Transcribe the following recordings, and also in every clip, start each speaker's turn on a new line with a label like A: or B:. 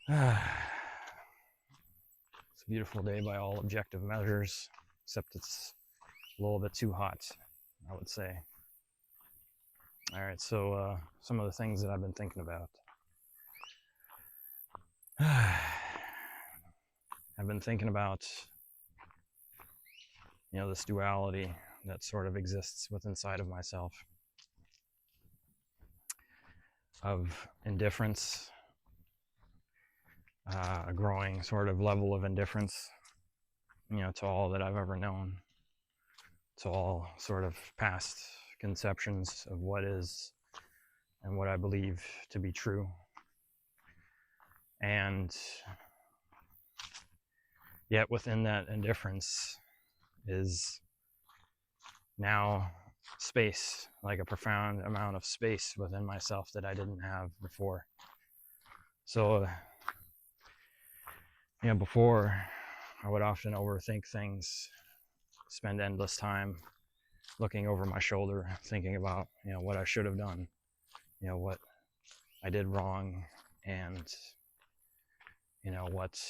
A: It's a beautiful day by all objective measures, except it's a little bit too hot, I would say. All right, so some of the things that I've been thinking about. I've been thinking about, this duality that sort of exists within inside of myself, of indifference, a growing sort of level of indifference, to all that I've ever known, to all sort of past conceptions of what is and what I believe to be true. And yet within that indifference is now space, like a profound amount of space within myself that I didn't have before. So, before I would often overthink things, spend endless time looking over my shoulder, thinking about, what I should have done, what I did wrong, and, what,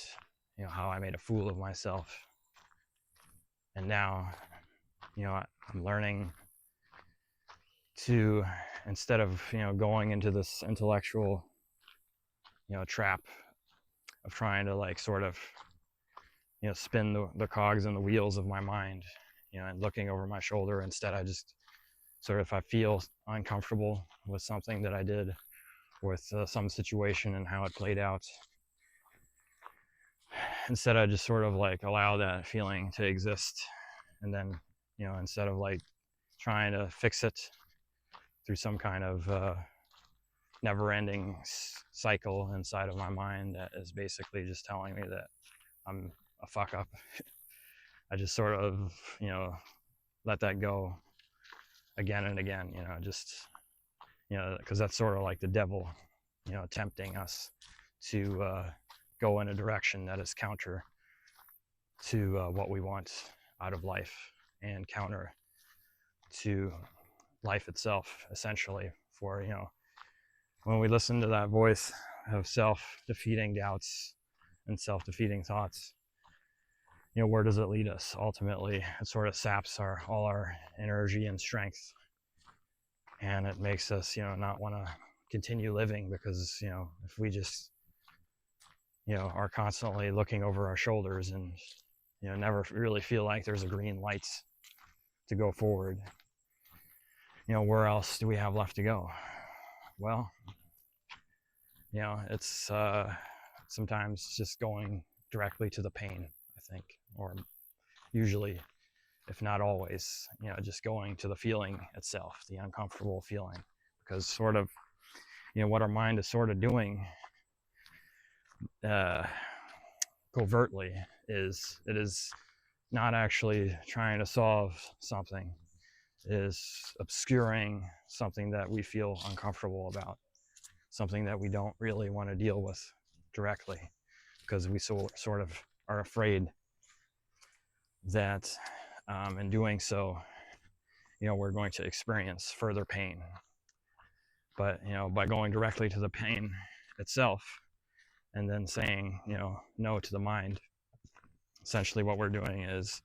A: how I made a fool of myself. And now, I'm learning to, instead of, going into this intellectual, trap of trying to like sort of, spin the cogs and the wheels of my mind, and looking over my shoulder. Instead, I just sort of, if I feel uncomfortable with something that I did, with some situation and how it played out, instead I just sort of like allow that feeling to exist. And then, instead of like trying to fix it through some kind of never-ending cycle inside of my mind that is basically just telling me that I'm a fuck up, I just sort of, let that go again and again, just, because that's sort of like the devil, tempting us to go in a direction that is counter to what we want out of life, and counter to life itself, essentially. For, when we listen to that voice of self-defeating doubts and self-defeating thoughts, where does it lead us? Ultimately, it sort of saps all our energy and strength, and it makes us, not want to continue living, because, if we just, are constantly looking over our shoulders and, never really feel like there's a green light to go forward, where else do we have left to go? Well, it's sometimes just going directly to the pain, I think, or usually, if not always, just going to the feeling itself, the uncomfortable feeling. Because sort of, what our mind is sort of doing covertly is, it is not actually trying to solve something, it is obscuring something that we feel uncomfortable about, something that we don't really want to deal with directly, because we sort of are afraid that in doing so, we're going to experience further pain. But, by going directly to the pain itself, and then saying, no to the mind, essentially what we're doing is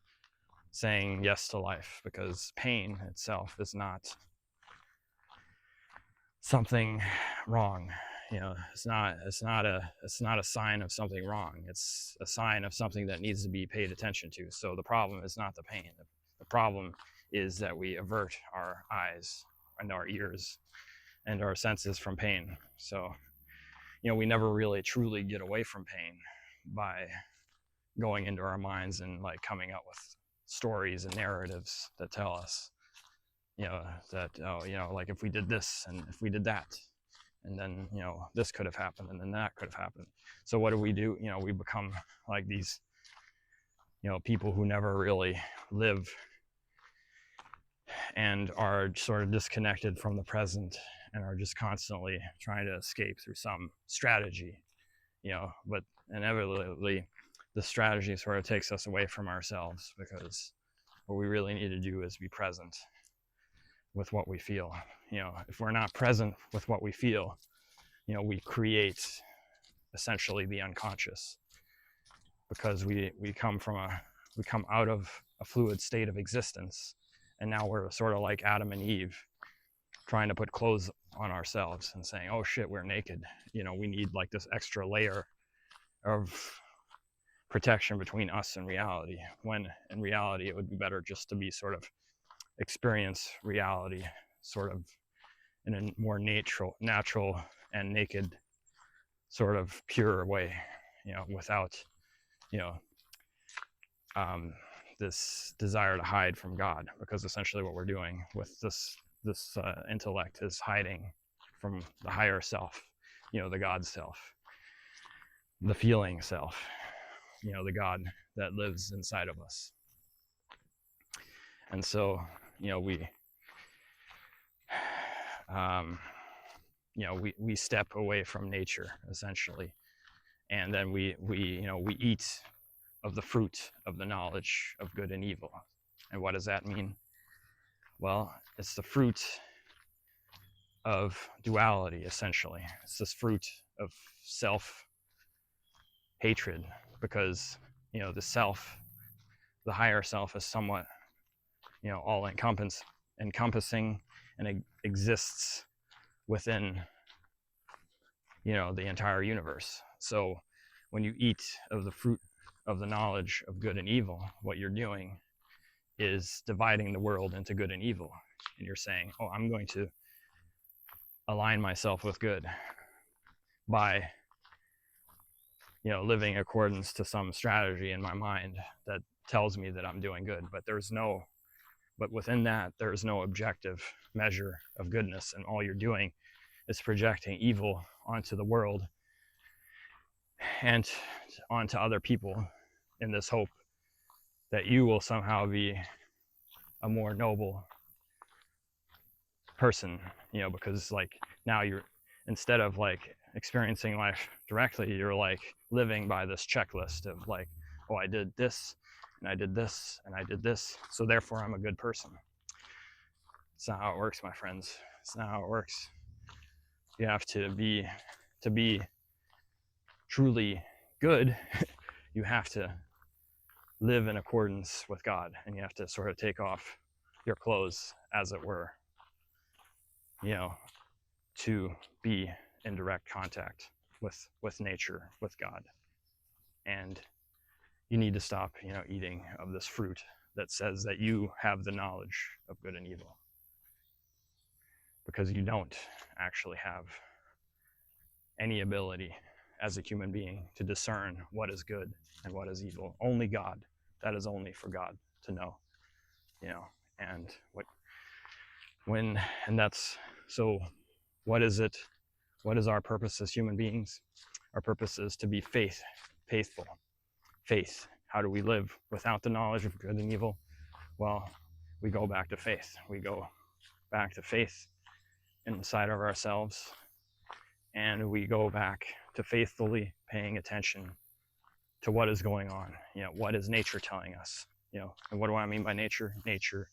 A: saying yes to life, because pain itself is not something wrong. It's not a sign of something wrong. It's a sign of something that needs to be paid attention to. So the problem is not the pain. The problem is that we avert our eyes and our ears and our senses from pain. So, we never really truly get away from pain by going into our minds and like coming up with stories and narratives that tell us, that, oh, like if we did this and if we did that, and then, this could have happened, and then that could have happened. So what do? We become like these, people who never really live, and are sort of disconnected from the present, and are just constantly trying to escape through some strategy, but inevitably the strategy sort of takes us away from ourselves, because what we really need to do is be present with what we feel. If we're not present with what we feel, we create essentially the unconscious, because we come out of a fluid state of existence, and now we're sort of like Adam and Eve, trying to put clothes on ourselves and saying, oh shit, we're naked. We need like this extra layer of protection between us and reality, when in reality it would be better just to be sort of experience reality sort of in a more natural and naked sort of pure way, without this desire to hide from God, because essentially what we're doing with this intellect is hiding from the higher self, the God self, the feeling self, the God that lives inside of us. And so, we step away from nature essentially, and then we eat of the fruit of the knowledge of good and evil. And what does that mean? Well, it's the fruit of duality, essentially. It's this fruit of self-hatred, because, the self, the higher self, is somewhat, all encompassing, and it exists within, the entire universe. So when you eat of the fruit of the knowledge of good and evil, what you're doing is dividing the world into good and evil. And you're saying, oh, I'm going to align myself with good by, living accordance to some strategy in my mind that tells me that I'm doing good. But within that, there's no objective measure of goodness. And all you're doing is projecting evil onto the world and onto other people in this hope that you will somehow be a more noble person, because like now you're, instead of like experiencing life directly, you're like living by this checklist of like, oh, I did this and I did this and I did this, so therefore I'm a good person. It's not how it works, my friends. It's not how it works. You have to be truly good. You have to live in accordance with God, and you have to sort of take off your clothes, as it were, to be in direct contact with nature, with God. And you need to stop, eating of this fruit that says that you have the knowledge of good and evil, because you don't actually have any ability as a human being to discern what is good and what is evil. Only God. That is only for God to know, and that's, so what is it? What is our purpose as human beings? Our purpose is to be faithful. Faith. How do we live without the knowledge of good and evil? Well, we go back to faith. We go back to faith inside of ourselves, and we go back to faithfully paying attention to what is going on. What is nature telling us? And what do I mean by nature? Nature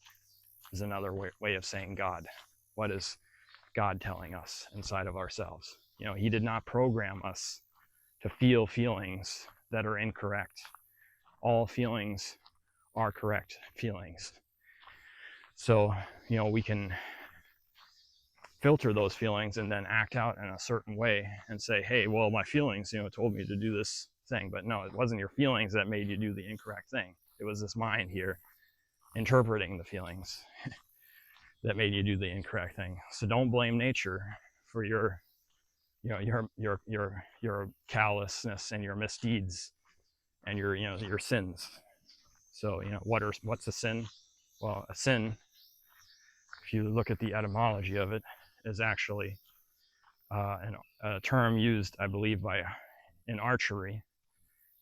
A: is another way of saying God. What is God telling us inside of ourselves? He did not program us to feel feelings that are incorrect. All feelings are correct feelings. So, we can filter those feelings and then act out in a certain way and say, hey, well, my feelings, told me to do this thing. But no, it wasn't your feelings that made you do the incorrect thing. It was this mind here interpreting the feelings that made you do the incorrect thing. So don't blame nature for your callousness and your misdeeds and your sins. So, what's a sin? Well, a sin, if you look at the etymology of it, is actually a term used, I believe, in archery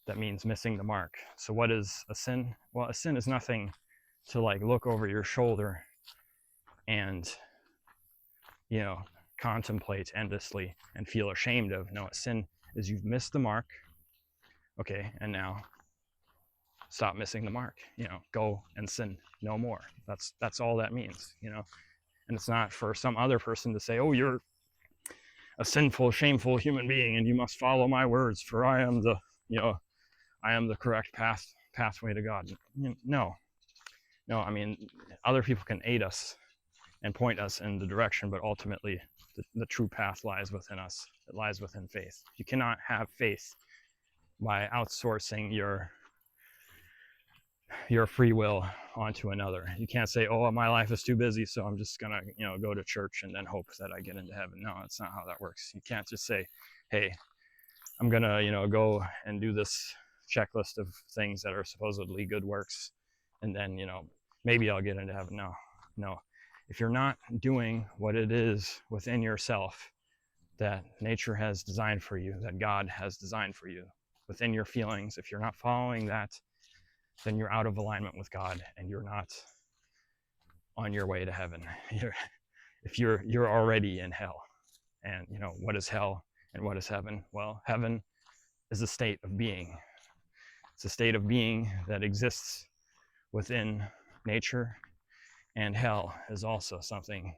A: that means missing the mark. So what is a sin? Well, a sin is nothing to like look over your shoulder and contemplate endlessly and feel ashamed of. No, a sin is you've missed the mark. Okay, and now stop missing the mark. Go and sin no more. That's all that means. And it's not for some other person to say, oh, you're a sinful, shameful human being, and you must follow my words, for I am the, I am the correct pathway to God. No, I mean, other people can aid us and point us in the direction, but ultimately the true path lies within us. It lies within faith. You cannot have faith by outsourcing your free will onto another. You can't say, oh, my life is too busy, so I'm just gonna, go to church and then hope that I get into heaven. No, that's not how that works. You can't just say, hey, I'm gonna, go and do this checklist of things that are supposedly good works, and then, maybe I'll get into heaven. No. If you're not doing what it is within yourself that nature has designed for you, that God has designed for you, within your feelings, if you're not following that, then you're out of alignment with God, and you're not on your way to heaven. You're already in hell. And what is hell and what is heaven? Well, heaven is a state of being. It's a state of being that exists within nature, and hell is also something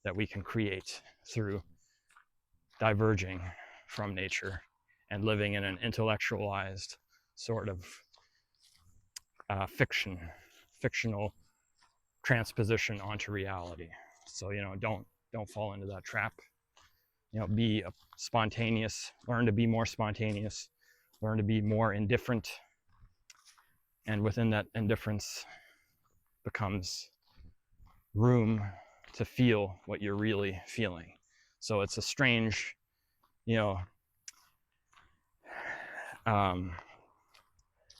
A: that we can create through diverging from nature and living in an intellectualized sort of fictional transposition onto reality. So don't fall into that trap. Be spontaneous, learn to be more spontaneous, learn to be more indifferent, and within that indifference becomes room to feel what you're really feeling. So it's a strange,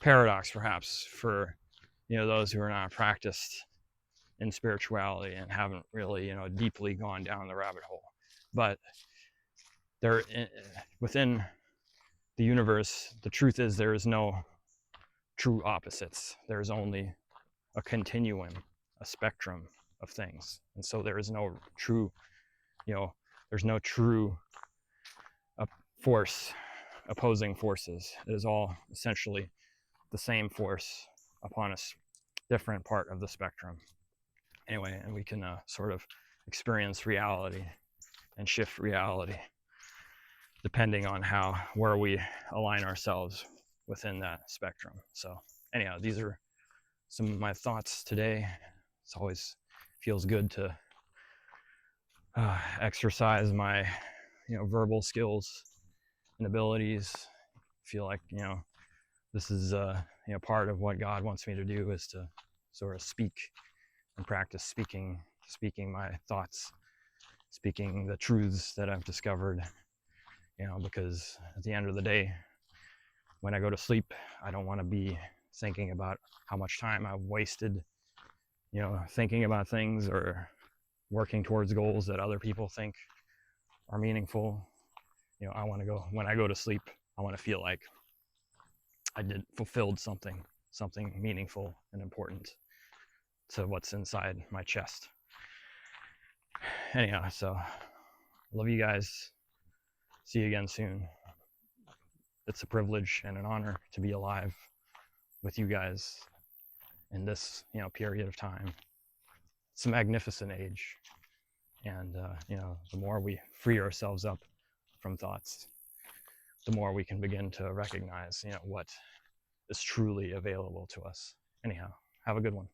A: paradox perhaps for those who are not practiced in spirituality and haven't really deeply gone down the rabbit hole. But there, within the universe, the truth is there is no true opposites. There's only a continuum, a spectrum of things, and so there is no true, there's no true force opposing forces. It is all essentially the same force upon a different part of the spectrum. Anyway, and we can sort of experience reality and shift reality depending on where we align ourselves within that spectrum. So anyhow, these are some of my thoughts today. It's always feels good to exercise my verbal skills and abilities. Feel like this is part of what God wants me to do, is to sort of speak and practice speaking my thoughts, speaking the truths that I've discovered, because at the end of the day, when I go to sleep, I don't want to be thinking about how much time I've wasted, thinking about things or working towards goals that other people think are meaningful. I want to when I go to sleep, I want to feel like I fulfilled something meaningful and important to what's inside my chest. Anyhow, so love you guys. See you again soon. It's a privilege and an honor to be alive with you guys in this period of time. It's a magnificent age, and the more we free ourselves up from thoughts, the more we can begin to recognize what is truly available to us. Anyhow, have a good one.